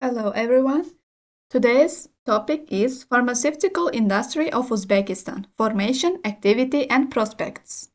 Hello everyone. Today's topic is Pharmaceutical Industry of Uzbekistan, Formation, Activity and Prospects.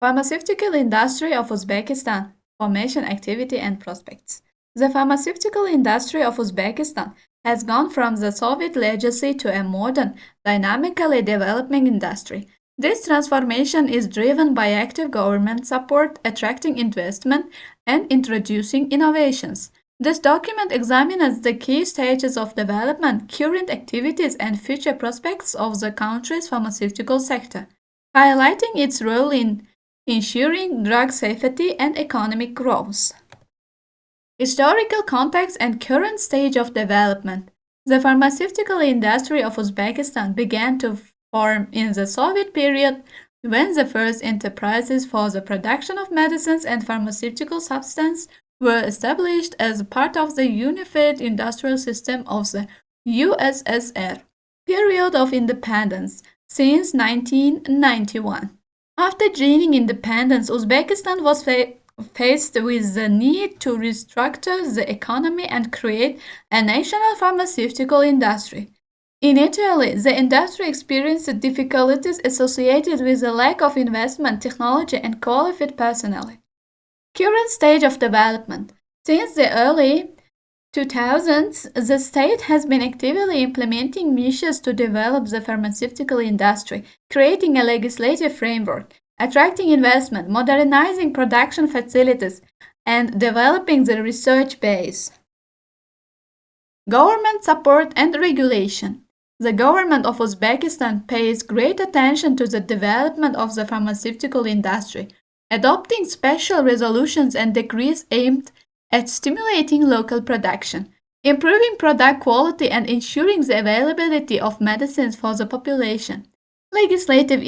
Pharmaceutical Industry of Uzbekistan, Formation, Activity and Prospects. The pharmaceutical industry of Uzbekistan has gone from the Soviet legacy to a modern, dynamically developing industry. This transformation is driven by active government support, attracting investment, and introducing innovations. This document examines the key stages of development, current activities, and future prospects of the country's pharmaceutical sector, highlighting its role in ensuring drug safety and economic growth. Historical context and current stage of development. The pharmaceutical industry of Uzbekistan began to form in the Soviet period when the first enterprises for the production of medicines and pharmaceutical substances were established as part of the unified industrial system of the USSR. Period of independence since 1991. After gaining independence, Uzbekistan was faced with the need to restructure the economy and create a national pharmaceutical industry. Initially, the industry experienced difficulties associated with the lack of investment, technology, and qualified personnel. Current stage of development. Since the early 2000s, the state has been actively implementing measures to develop the pharmaceutical industry, creating a legislative framework, attracting investment, modernizing production facilities, and developing the research base. Government support and regulation. The government of Uzbekistan pays great attention to the development of the pharmaceutical industry, adopting special resolutions and decrees aimed at stimulating local production, improving product quality, and ensuring the availability of medicines for the population. Legislative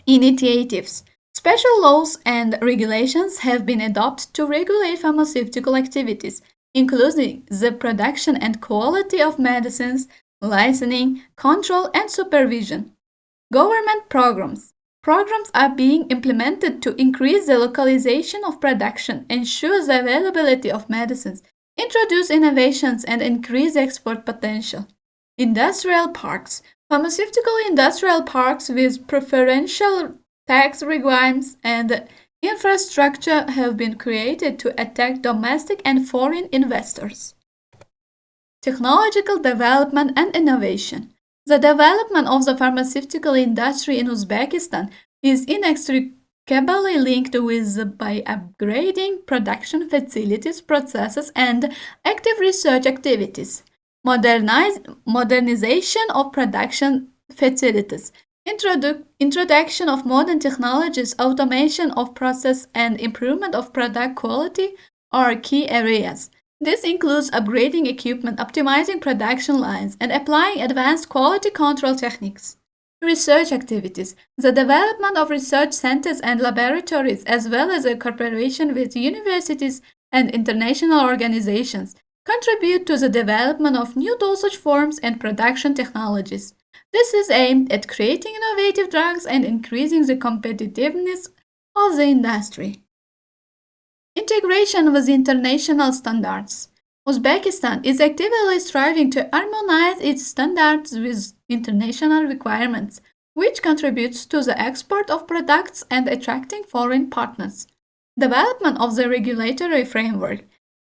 initiatives. Special laws and regulations have been adopted to regulate pharmaceutical activities, including the production and quality of medicines, licensing, control, and supervision. Government programs. Programs are being implemented to increase the localization of production, ensure the availability of medicines, introduce innovations, and increase export potential. Industrial parks. Pharmaceutical industrial parks with preferential tax regimes and infrastructure have been created to attract domestic and foreign investors. Technological development and innovation. The development of the pharmaceutical industry in Uzbekistan is inextricably linked with by upgrading production facilities, processes, and active research activities. Modernization of production facilities. Introduction of modern technologies, automation of process, and improvement of product quality are key areas. This includes upgrading equipment, optimizing production lines, and applying advanced quality control techniques. Research activities. The development of research centers and laboratories, as well as a cooperation with universities and international organizations, contribute to the development of new dosage forms and production technologies. This is aimed at creating innovative drugs and increasing the competitiveness of the industry. Integration with international standards. Uzbekistan is actively striving to harmonize its standards with international requirements, which contributes to the export of products and attracting foreign partners. Development of the regulatory framework.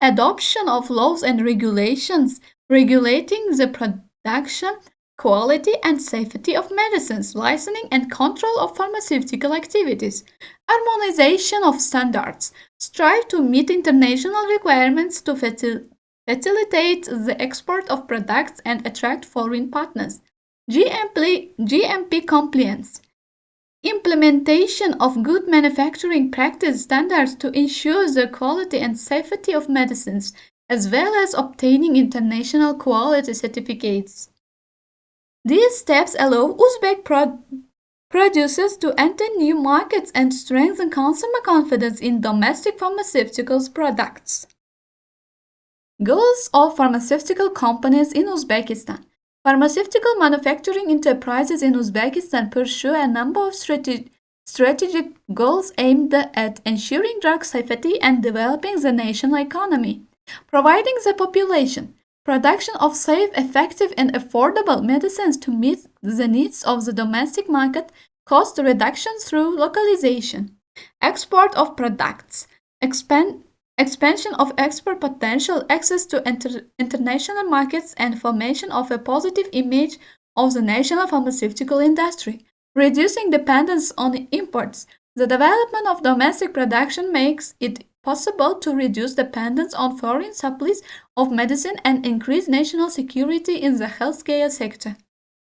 Adoption of laws and regulations regulating the production, quality, and safety of medicines, licensing, and control of pharmaceutical activities. Harmonization of standards. Strive to meet international requirements to facilitate the export of products and attract foreign partners. GMP compliance. Implementation of good manufacturing practice standards to ensure the quality and safety of medicines, as well as obtaining international quality certificates. These steps allow Uzbek producers to enter new markets and strengthen consumer confidence in domestic pharmaceuticals products. Goals of pharmaceutical companies in Uzbekistan. Pharmaceutical manufacturing enterprises in Uzbekistan pursue a number of strategic goals aimed at ensuring drug safety and developing the national economy. providing the population production of safe, effective, and affordable medicines to meet the needs of the domestic market, cost reduction through localization, export of products, expansion of export potential, access to international markets, and formation of a positive image of the national pharmaceutical industry, reducing dependence on imports. The development of domestic production makes it possible to reduce dependence on foreign supplies of medicine and increase national security in the healthcare sector.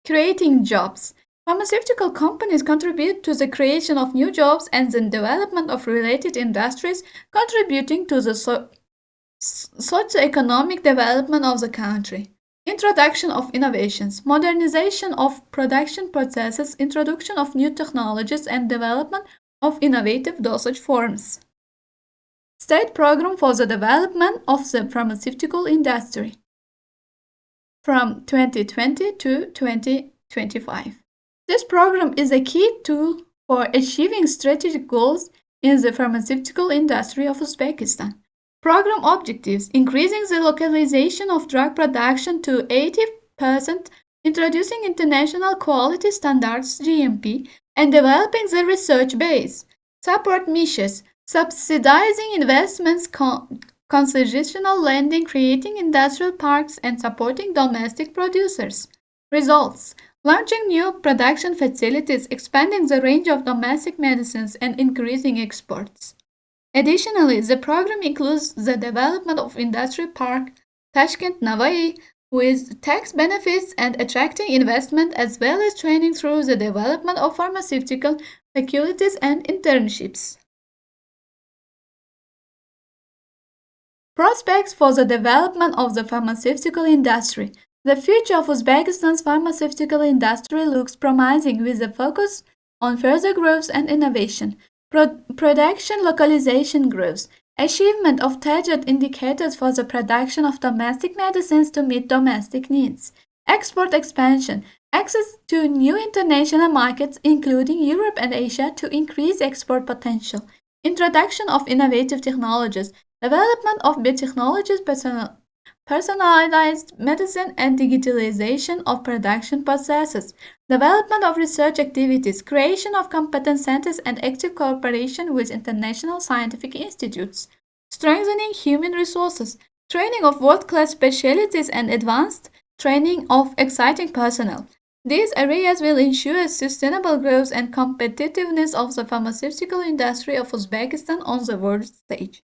Creating jobs. Pharmaceutical companies contribute to the creation of new jobs and the development of related industries, contributing to the socio-economic development of the country. Introduction of innovations, modernization of production processes, introduction of new technologies, and development of innovative dosage forms. State Program for the Development of the Pharmaceutical Industry from 2020 to 2025. This program is a key tool for achieving strategic goals in the pharmaceutical industry of Uzbekistan. Program objectives: increasing the localization of drug production to 80%, introducing international quality standards (GMP), and developing the research base. Support missions: subsidizing investments, concessional lending, creating industrial parks, and supporting domestic producers. Results: launching new production facilities, expanding the range of domestic medicines, and increasing exports. Additionally, the program includes the development of Industry Park Tashkent Navai with tax benefits and attracting investment, as well as training through the development of pharmaceutical faculties and internships. Prospects for the development of the pharmaceutical industry. The future of Uzbekistan's pharmaceutical industry looks promising, with a focus on further growth and innovation. Production localization growth, achievement of target indicators for the production of domestic medicines to meet domestic needs, export expansion, access to new international markets including Europe and Asia to increase export potential, introduction of innovative technologies, development of biotechnologies, personalized medicine and digitalization of production processes, development of research activities, creation of competence centers and active cooperation with international scientific institutes, strengthening human resources, training of world-class specialties and advanced training of exciting personnel. These areas will ensure sustainable growth and competitiveness of the pharmaceutical industry of Uzbekistan on the world stage.